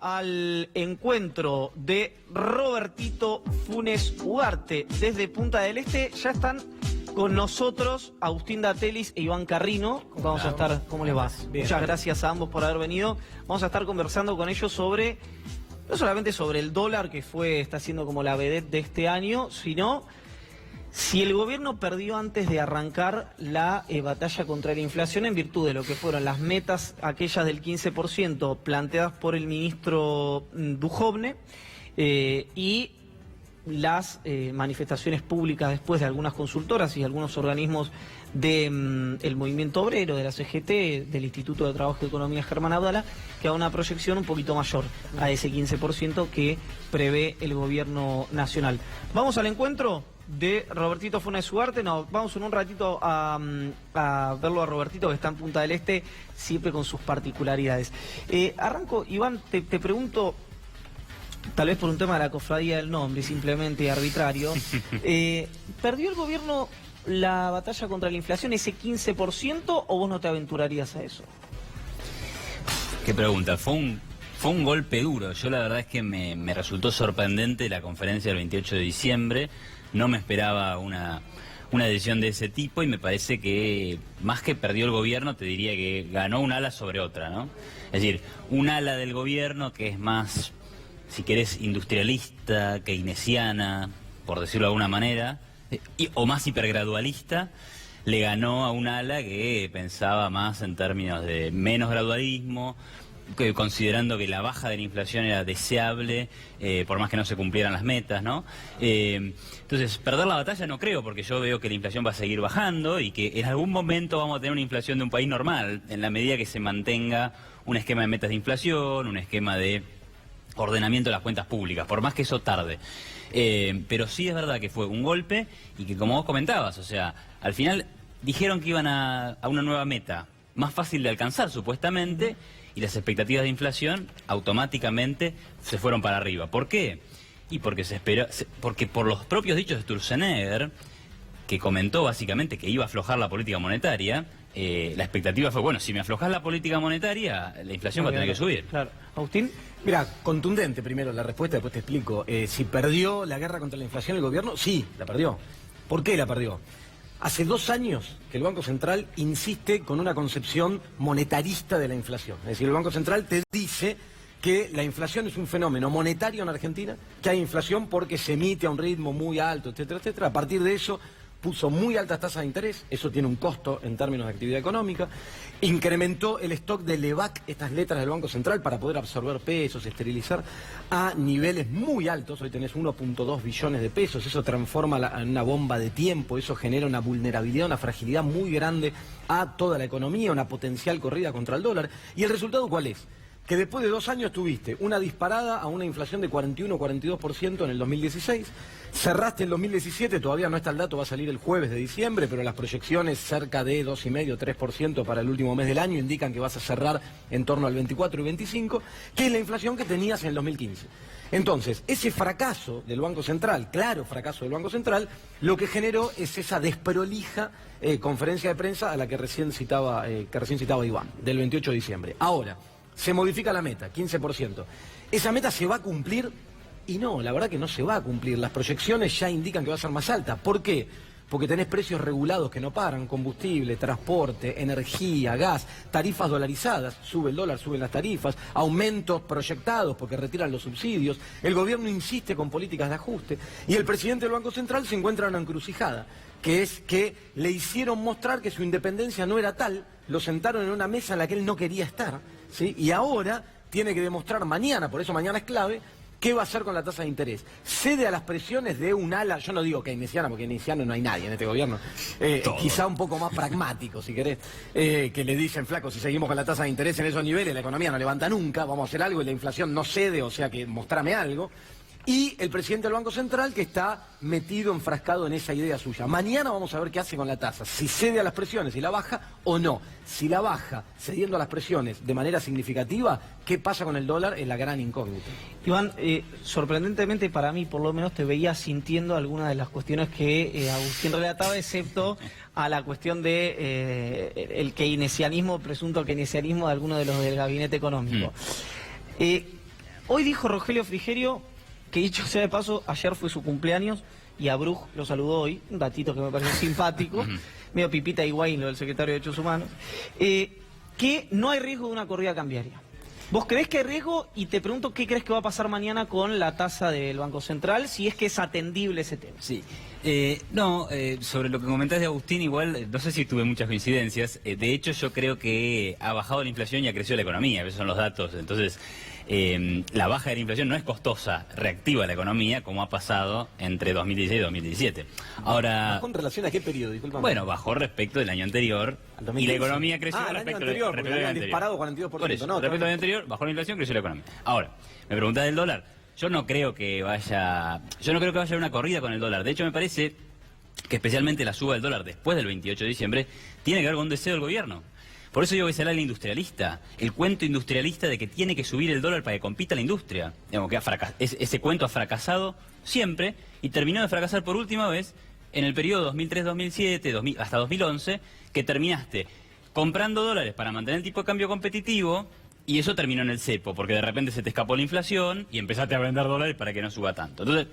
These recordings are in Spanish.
al encuentro de Robertito Funes Ugarte desde Punta del Este. Ya están con nosotros Agustín Datelis e Iván Carrino. Vamos a estar, ¿cómo les va? Bien. Muchas gracias a ambos por haber venido. Vamos a estar conversando con ellos sobre, no solamente sobre el dólar, que está siendo como la vedette de este año, sino si el gobierno perdió antes de arrancar la batalla contra la inflación en virtud de lo que fueron las metas aquellas del 15% planteadas por el ministro Duhovne y las manifestaciones públicas después de algunas consultoras y algunos organismos del movimiento obrero, de la CGT, del Instituto de Trabajo y Economía Germán Abdala, que da una proyección un poquito mayor a ese 15% que prevé el gobierno nacional. Vamos al encuentro de Robertito Funes Ugarte. No, vamos en un ratito a verlo a Robertito, que está en Punta del Este, siempre con sus particularidades. Arranco, Iván, te pregunto, tal vez por un tema de la cofradía del nombre, simplemente arbitrario, ¿perdió el gobierno la batalla contra la inflación, ese 15%, o vos no te aventurarías a eso? Qué pregunta, fue un golpe duro. Yo la verdad es que me resultó sorprendente la conferencia del 28 de diciembre. No me esperaba una decisión de ese tipo y me parece que más que perdió el gobierno, te diría que ganó un ala sobre otra, ¿no? Es decir, un ala del gobierno que es más, si querés, industrialista, keynesiana, por decirlo de alguna manera, o más hipergradualista, le ganó a un ala que pensaba más en términos de menos gradualismo, considerando que la baja de la inflación era deseable, por más que no se cumplieran las metas, ¿no? Entonces, perder la batalla no creo, porque yo veo que la inflación va a seguir bajando y que en algún momento vamos a tener una inflación de un país normal, en la medida que se mantenga un esquema de metas de inflación, un esquema de ordenamiento de las cuentas públicas, por más que eso tarde. Pero sí es verdad que fue un golpe y que, como vos comentabas, o sea, al final dijeron que iban a una nueva meta, más fácil de alcanzar supuestamente, y las expectativas de inflación automáticamente se fueron para arriba. ¿Por qué? Y porque porque por los propios dichos de Sturzenegger, que comentó básicamente que iba a aflojar la política monetaria, la expectativa fue, bueno, si me aflojás la política monetaria, la inflación va a tener que subir. Claro. Agustín. Mira, contundente primero la respuesta, después te explico. Si perdió la guerra contra la inflación el gobierno, sí, la perdió. ¿Por qué la perdió? Hace 2 años que el Banco Central insiste con una concepción monetarista de la inflación. Es decir, el Banco Central te dice que la inflación es un fenómeno monetario en Argentina, que hay inflación porque se emite a un ritmo muy alto, etcétera, etcétera. A partir de eso puso muy altas tasas de interés, eso tiene un costo en términos de actividad económica, incrementó el stock de LEVAC, estas letras del Banco Central, para poder absorber pesos, esterilizar, a niveles muy altos. Hoy tenés 1.2 billones de pesos, eso transforma en una bomba de tiempo, eso genera una vulnerabilidad, una fragilidad muy grande a toda la economía, una potencial corrida contra el dólar. ¿Y el resultado cuál es? Que después de 2 años tuviste una disparada a una inflación de 41-42% en el 2016, cerraste el 2017, todavía no está el dato, va a salir el jueves de diciembre, pero las proyecciones cerca de 2,5-3% para el último mes del año indican que vas a cerrar en torno al 24 y 25, que es la inflación que tenías en el 2015. Entonces, ese fracaso del Banco Central, claro fracaso del Banco Central, lo que generó es esa desprolija conferencia de prensa a la que recién citaba Iván, del 28 de diciembre. Ahora, se modifica la meta, 15%. ¿Esa meta se va a cumplir? Y no, la verdad que no se va a cumplir. Las proyecciones ya indican que va a ser más alta. ¿Por qué? Porque tenés precios regulados que no paran, combustible, transporte, energía, gas, tarifas dolarizadas, sube el dólar, suben las tarifas, aumentos proyectados porque retiran los subsidios, el gobierno insiste con políticas de ajuste y el presidente del Banco Central se encuentra en una encrucijada, que es que le hicieron mostrar que su independencia no era tal, lo sentaron en una mesa en la que él no quería estar, ¿sí? Y ahora tiene que demostrar mañana, por eso mañana es clave, ¿qué va a hacer con la tasa de interés? Cede a las presiones de un ala, yo no digo keynesiana, porque keynesiano no hay nadie en este gobierno, quizá un poco más pragmático, si querés, que le dicen, flaco, si seguimos con la tasa de interés en esos niveles, la economía no levanta nunca, vamos a hacer algo y la inflación no cede, o sea que mostrame algo. Y el presidente del Banco Central, que está metido, enfrascado en esa idea suya. Mañana vamos a ver qué hace con la tasa, si cede a las presiones y la baja o no. Si la baja, cediendo a las presiones de manera significativa, ¿qué pasa con el dólar? Es la gran incógnita. Iván, sorprendentemente para mí, por lo menos, te veía sintiendo algunas de las cuestiones que Agustín relataba, excepto a la cuestión de el keynesianismo, presunto keynesianismo de algunos de los del gabinete económico. Hoy dijo Rogelio Frigerio, que dicho sea de paso, ayer fue su cumpleaños y a Bruj lo saludó hoy, un datito que me pareció simpático, medio Pipita Higuaín, lo del secretario de Derechos Humanos, que no hay riesgo de una corrida cambiaria. ¿Vos creés que hay riesgo? Y te pregunto qué crees que va a pasar mañana con la tasa del Banco Central, si es que es atendible ese tema. Sí. Sobre lo que comentás de Agustín, igual, no sé si tuve muchas coincidencias. De hecho, yo creo que ha bajado la inflación y ha crecido la economía, esos son los datos. Entonces, la baja de la inflación no es costosa, reactiva la economía, como ha pasado entre 2016 y 2017. Ahora, ¿Bajó en relación a qué periodo? Disculpame. bueno, bajó respecto del año anterior y la economía creció respecto al anterior, porque habían disparado 42%. Por eso, no, respecto al año anterior, bajó la inflación, creció la economía. Ahora, me preguntás del dólar. Yo no creo que vaya a una corrida con el dólar. De hecho, me parece que especialmente la suba del dólar después del 28 de diciembre tiene que ver con un deseo del gobierno. Por eso digo que es el ala industrialista, el cuento industrialista de que tiene que subir el dólar para que compita la industria. Digamos que ese cuento ha fracasado siempre y terminó de fracasar por última vez en el periodo 2003-2007, hasta 2011, que terminaste comprando dólares para mantener el tipo de cambio competitivo. Y eso terminó en el cepo, porque de repente se te escapó la inflación y empezaste a vender dólares para que no suba tanto. Entonces,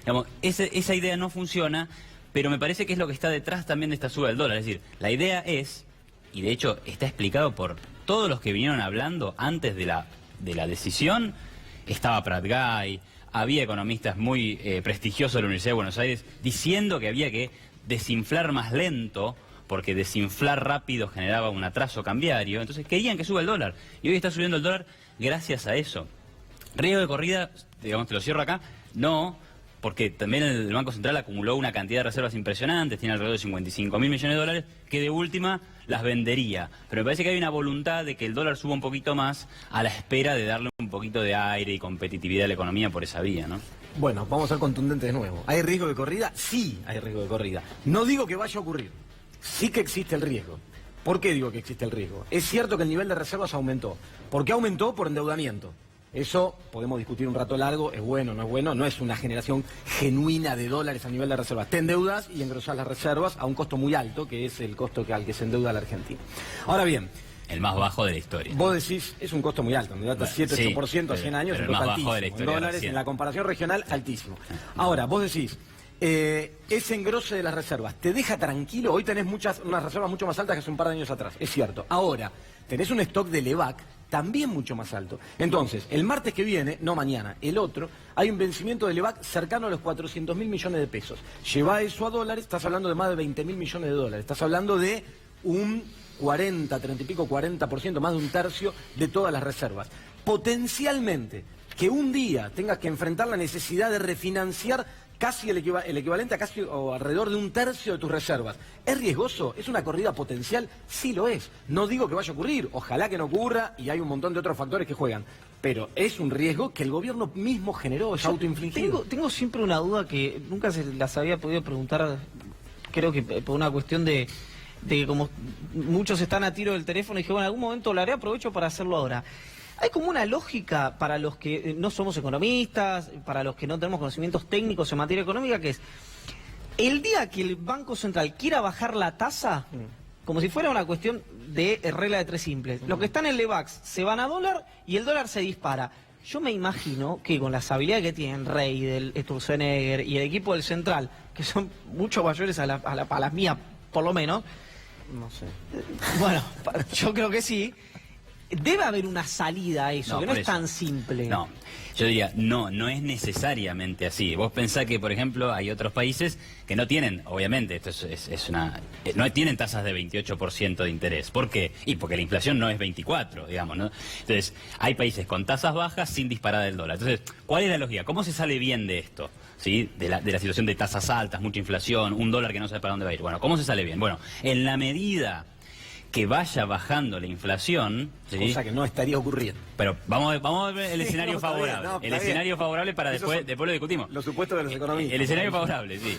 digamos, esa idea no funciona, pero me parece que es lo que está detrás también de esta suba del dólar. Es decir, la idea es, y de hecho está explicado por todos los que vinieron hablando antes de la decisión, estaba Prat Gay, había economistas muy prestigiosos de la Universidad de Buenos Aires diciendo que había que desinflar más lento, porque desinflar rápido generaba un atraso cambiario, entonces querían que suba el dólar, y hoy está subiendo el dólar gracias a eso. Riesgo de corrida, digamos, te lo cierro acá, no, porque también el Banco Central acumuló una cantidad de reservas impresionantes, tiene alrededor de 55.000 millones de dólares, que de última las vendería, pero me parece que hay una voluntad de que el dólar suba un poquito más a la espera de darle un poquito de aire y competitividad a la economía por esa vía, ¿no? Bueno, vamos a ser contundentes de nuevo. ¿Hay riesgo de corrida? Sí hay riesgo de corrida. No digo que vaya a ocurrir. Sí que existe el riesgo. ¿Por qué digo que existe el riesgo? Es cierto que el nivel de reservas aumentó. ¿Por qué aumentó? Por endeudamiento. Eso podemos discutir un rato largo, es bueno, no es bueno, no es una generación genuina de dólares a nivel de reservas. Te endeudas y engrosás las reservas a un costo muy alto, que es el costo al que se endeuda la Argentina. Ahora bien, el más bajo de la historia. Vos decís, es un costo muy alto, endeudate 7-8% a 100 años, pero el más bajo de la historia. En dólares, en la comparación regional, altísimo. Ahora, vos decís, ese engrose de las reservas, ¿te deja tranquilo? Hoy tenés unas reservas mucho más altas que hace un par de años atrás, es cierto. Ahora, tenés un stock de Levac también mucho más alto. Entonces, el martes que viene, no mañana, el otro, hay un vencimiento de Levac cercano a los 400.000 millones de pesos. Lleva eso a dólares, estás hablando de más de 20.000 millones de dólares. Estás hablando de un 40, 30 y pico, 40%, más de un tercio de todas las reservas. Potencialmente, que un día tengas que enfrentar la necesidad de refinanciar casi el equivalente a casi o alrededor de un tercio de tus reservas. ¿Es riesgoso? ¿Es una corrida potencial? Sí lo es. No digo que vaya a ocurrir, ojalá que no ocurra y hay un montón de otros factores que juegan. Pero es un riesgo que el gobierno mismo generó, es autoinfligido. Tengo siempre una duda que nunca se las había podido preguntar, creo que por una cuestión de que como muchos están a tiro del teléfono, dije, bueno, en algún momento lo haré, aprovecho para hacerlo ahora. Hay como una lógica para los que no somos economistas, para los que no tenemos conocimientos técnicos en materia económica, que es el día que el Banco Central quiera bajar la tasa, como si fuera una cuestión de regla de tres simples. Los que están en Levax se van a dólar y el dólar se dispara. Yo me imagino que con las habilidades que tienen Rey, del Sturzenegger y el equipo del Central, que son mucho mayores a las mías, por lo menos, no sé. Bueno, yo creo que sí. Debe haber una salida a eso, que no es tan simple. No, yo diría, no es necesariamente así. Vos pensás que, por ejemplo, hay otros países que no tienen, obviamente, esto no tienen tasas de 28% de interés. ¿Por qué? Y porque la inflación no es 24, digamos, ¿no? Entonces, hay países con tasas bajas sin disparada del dólar. Entonces, ¿cuál es la lógica? ¿Cómo se sale bien de esto? ¿Sí? De la situación de tasas altas, mucha inflación, un dólar que no sabe para dónde va a ir. Bueno, ¿cómo se sale bien? Bueno, en la medida que vaya bajando la inflación, ¿sí? Cosa que no estaría ocurriendo. Pero vamos a ver el escenario favorable. El escenario favorable para después lo discutimos. Los supuestos de los economistas. El escenario favorable, sí.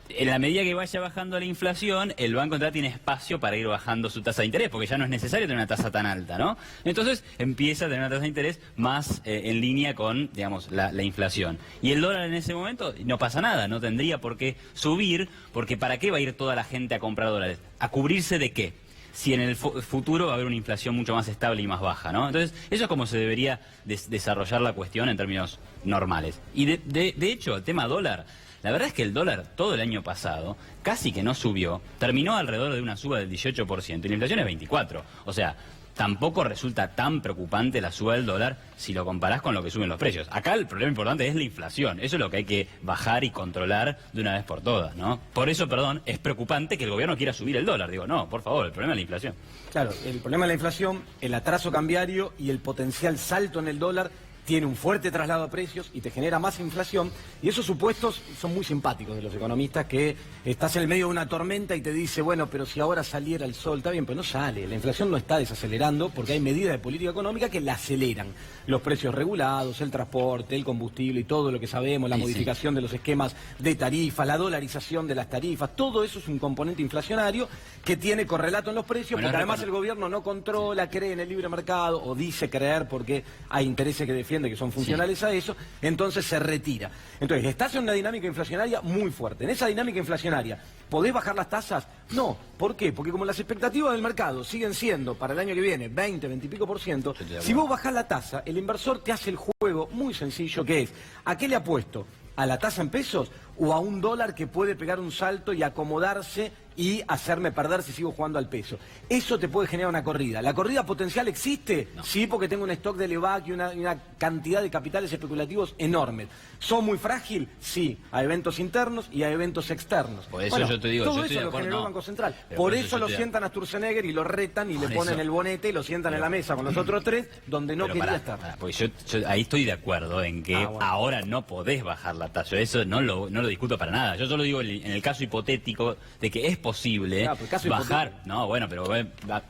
En la medida que vaya bajando la inflación, el Banco Central tiene espacio para ir bajando su tasa de interés, porque ya no es necesario tener una tasa tan alta, ¿no? Entonces empieza a tener una tasa de interés más en línea con, digamos, la inflación. Y el dólar en ese momento no pasa nada, no tendría por qué subir, porque ¿para qué va a ir toda la gente a comprar dólares? ¿A cubrirse de qué? si en el futuro va a haber una inflación mucho más estable y más baja, ¿no? Entonces, eso es como se debería desarrollar la cuestión en términos normales. Y de hecho, el tema dólar, la verdad es que el dólar todo el año pasado casi que no subió, terminó alrededor de una suba del 18% y la inflación es 24%. O sea, tampoco resulta tan preocupante la suba del dólar si lo comparás con lo que suben los precios. Acá el problema importante es la inflación. Eso es lo que hay que bajar y controlar de una vez por todas, ¿no? Por eso, perdón, es preocupante que el gobierno quiera subir el dólar. Digo, no, por favor, el problema es la inflación. Claro, el problema es la inflación, el atraso cambiario y el potencial salto en el dólar tiene un fuerte traslado a precios y te genera más inflación. Y esos supuestos son muy simpáticos de los economistas, que estás en el medio de una tormenta y te dice, bueno, pero si ahora saliera el sol, está bien, pero no sale. La inflación no está desacelerando porque hay medidas de política económica que la aceleran. Los precios regulados, el transporte, el combustible y todo lo que sabemos, la modificación de los esquemas de tarifa, la dolarización de las tarifas, todo eso es un componente inflacionario que tiene correlato en los precios, porque además el gobierno no controla, cree en el libre mercado, o dice creer porque hay intereses que defienden que son funcionales a eso, entonces se retira. Entonces, estás en una dinámica inflacionaria muy fuerte. En esa dinámica inflacionaria, ¿podés bajar las tasas? No. ¿Por qué? Porque como las expectativas del mercado siguen siendo para el año que viene 20 y pico %, si vos bajás la tasa, el inversor te hace el juego muy sencillo, que es, ¿a qué le apuesto? ¿A la tasa en pesos o a un dólar que puede pegar un salto y acomodarse y hacerme perder si sigo jugando al peso? Eso te puede generar una corrida. ¿La corrida potencial existe? No. Sí, porque tengo un stock de Levac y una cantidad de capitales especulativos enormes. ¿Son muy frágil? Sí, a eventos internos y a eventos externos. Por eso yo te digo, todo yo estoy eso de lo acuerdo, generó el Banco Central. Por eso lo sientan a Sturzenegger y lo retan y le ponen el bonete y lo sientan en la mesa con los otros tres donde no quería estar. Pues yo ahí estoy de acuerdo en que ahora no podés bajar la tasa. Eso no lo discuto para nada. Yo solo digo en el caso hipotético de que es posible bajar. Hipotético. No, bueno, pero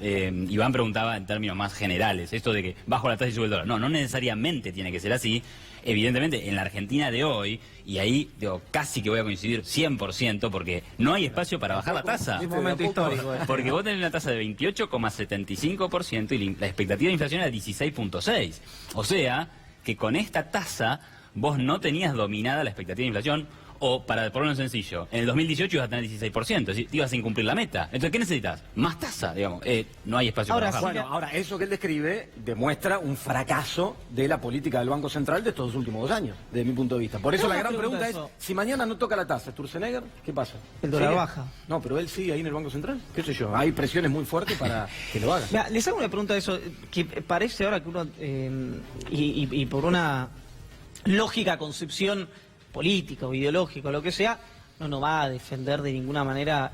Iván preguntaba en términos más generales, esto de que bajo la tasa y sube el dólar. No necesariamente tiene que ser así. Evidentemente, en la Argentina de hoy, y ahí digo, casi que voy a coincidir 100%, porque no hay espacio para bajar la tasa. Es un momento histórico. Porque vos tenés una tasa de 28,75% y la expectativa de inflación era 16,6%. O sea, que con esta tasa vos no tenías dominada la expectativa de inflación. O, para ponerlo sencillo, en el 2018 ibas a tener 16%, es decir, ibas a incumplir la meta. Entonces, ¿qué necesitas? Más tasa, digamos. No hay espacio para bajar. Bueno, ahora, eso que él describe demuestra un fracaso de la política del Banco Central de estos últimos 2 años, desde mi punto de vista. Por eso la gran pregunta es, si mañana no toca la tasa, Sturzenegger, ¿qué pasa? El dólar baja. No, pero él sigue ahí en el Banco Central. ¿Qué sé yo? Hay presiones muy fuertes para que lo haga. Mira, les hago una pregunta de eso, que parece ahora que uno, y por una lógica concepción política o ideológica o lo que sea, no va a defender de ninguna manera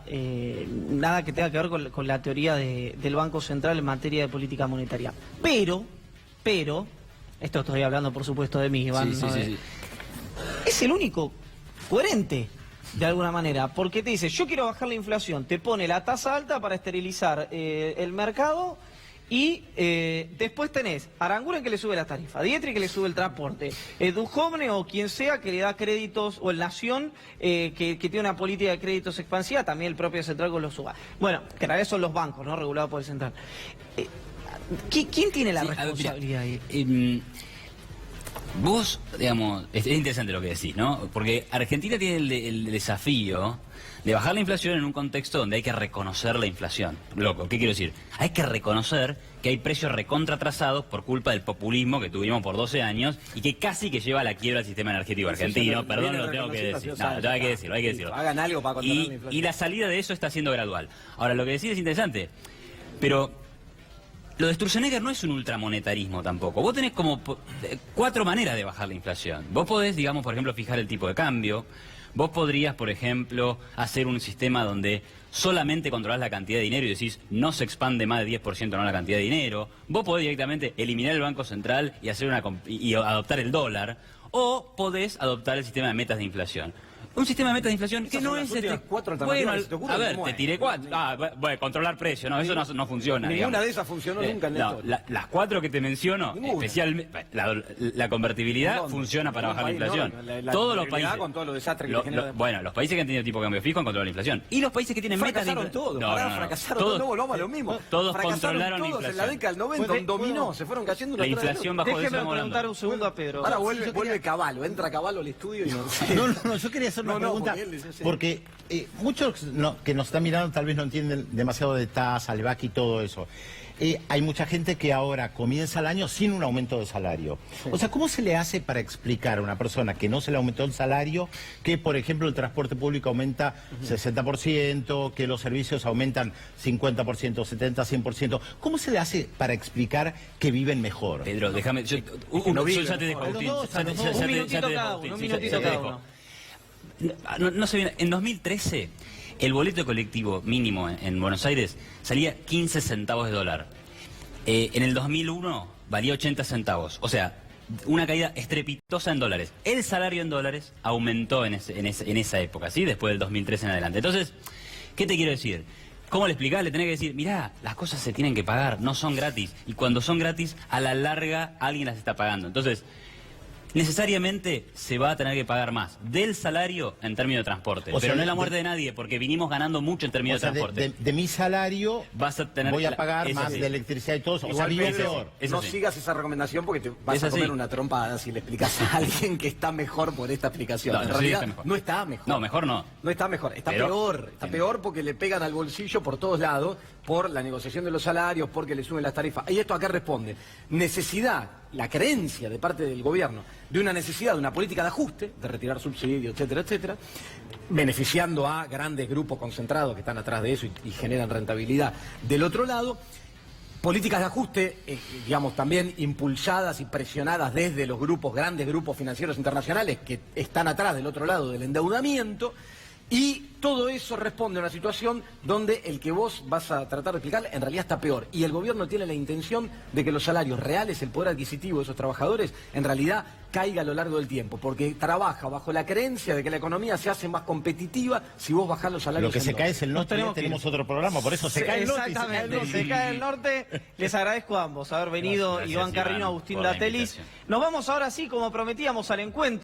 nada que tenga que ver con la teoría del Banco Central en materia de política monetaria. Pero, esto estoy hablando por supuesto de mí, Iván, sí. Es el único coherente de alguna manera, porque te dice, yo quiero bajar la inflación, te pone la tasa alta para esterilizar el mercado. Y después tenés Aranguren que le sube las tarifas, Dietri que le sube el transporte, Duhovne o quien sea que le da créditos, o el Nación que tiene una política de créditos expansiva, también el propio Central con los suba. Bueno, que en realidad son los bancos, ¿no? Regulados por el Central. ¿Quién tiene la responsabilidad ahí? Vos, digamos, es interesante lo que decís, ¿no? Porque Argentina tiene el desafío de bajar la inflación en un contexto donde hay que reconocer la inflación. Loco, ¿qué quiero decir? Hay que reconocer que hay precios recontratrasados por culpa del populismo que tuvimos por 12 años y que casi que lleva a la quiebra del sistema energético argentino. Perdón, lo tengo que decir. No, hay que decirlo. Hagan algo para controlar la inflación. Y la salida de eso está siendo gradual. Ahora, lo que decís es interesante, pero lo de Sturzenegger no es un ultramonetarismo tampoco. Vos tenés como 4 maneras de bajar la inflación. Vos podés, digamos, por ejemplo, fijar el tipo de cambio. Vos podrías, por ejemplo, hacer un sistema donde solamente controlás la cantidad de dinero y decís no se expande más de 10% no la cantidad de dinero. Vos podés directamente eliminar el Banco Central y adoptar el dólar. O podés adoptar el sistema de metas de inflación. Un sistema de metas de inflación que no es bueno, a ver, te tiré 4. Bueno, controlar precios, no, eso no funciona. Ninguna de esas funcionó nunca en esto. Las 4 que te menciono, especialmente la convertibilidad funciona para bajar la inflación. Todos los países con todo lo desastre que genera. Bueno, los países que han tenido tipo de cambio fijo han controlado la inflación. Y los países que tienen metas de inflación. Fracasaron todos, vamos a lo mismo. Todos controlaron la inflación. En la década del 90 dominó, se fueron cayendo la inflación bajo. Déjeme preguntar un segundo a Pedro. Ahora vuelve Cavallo, entra Cavallo al estudio y no, yo quería hacer hacer una No, pregunta, porque él dice, sí. porque muchos que nos están mirando tal vez no entienden demasiado de tasa, el VAC y todo eso. Hay mucha gente que ahora comienza el año sin un aumento de salario. Sí. O sea, ¿cómo se le hace para explicar a una persona que no se le aumentó el salario que, por ejemplo, el transporte público aumenta 60%, que los servicios aumentan 50%, 70%, 100%? ¿Cómo se le hace para explicar que viven mejor? Pedro, déjame... Yo ya te dejo, Agustín. Un minutito cada uno, un minutito cada uno. No sé bien, en 2013... el boleto colectivo mínimo en Buenos Aires salía 15 centavos de dólar. En el 2001 valía 80 centavos. O sea, una caída estrepitosa en dólares. El salario en dólares aumentó en esa época, ¿sí? Después del 2013 en adelante. Entonces, ¿qué te quiero decir? ¿Cómo le explicás? Le tenés que decir, mirá, las cosas se tienen que pagar, no son gratis. Y cuando son gratis, a la larga alguien las está pagando. Entonces... necesariamente se va a tener que pagar más del salario en términos de transporte. Pero no es la muerte de nadie, porque vinimos ganando mucho en términos de transporte. De mi salario vas a tener voy a pagar más de electricidad y todo eso. O sea, vivo peor. No sigas esa recomendación porque te vas a comer una trompada si le explicas a alguien que está mejor por esta explicación. En realidad no está mejor. No, mejor no. No está mejor, está peor. Está peor porque le pegan al bolsillo por todos lados, por la negociación de los salarios, porque le suben las tarifas. Y esto acá responde. Necesidad, la creencia de parte del gobierno de una necesidad de una política de ajuste, de retirar subsidios, etcétera, etcétera, beneficiando a grandes grupos concentrados que están atrás de eso y generan rentabilidad. Del otro lado, políticas de ajuste, digamos, también impulsadas y presionadas desde los grupos, grandes grupos financieros internacionales que están atrás del otro lado del endeudamiento. Y todo eso responde a una situación donde el que vos vas a tratar de explicar en realidad está peor. Y el gobierno tiene la intención de que los salarios reales, el poder adquisitivo de esos trabajadores, en realidad caiga a lo largo del tiempo. Porque trabaja bajo la creencia de que la economía se hace más competitiva si vos bajás los salarios. Lo que se cae es el norte, tenemos otro programa, por eso se cae el norte. Exactamente, se cae el norte. Les agradezco a ambos haber venido, gracias, Iván Carrino, Agustín Datelis. Nos vamos ahora sí, como prometíamos, al encuentro.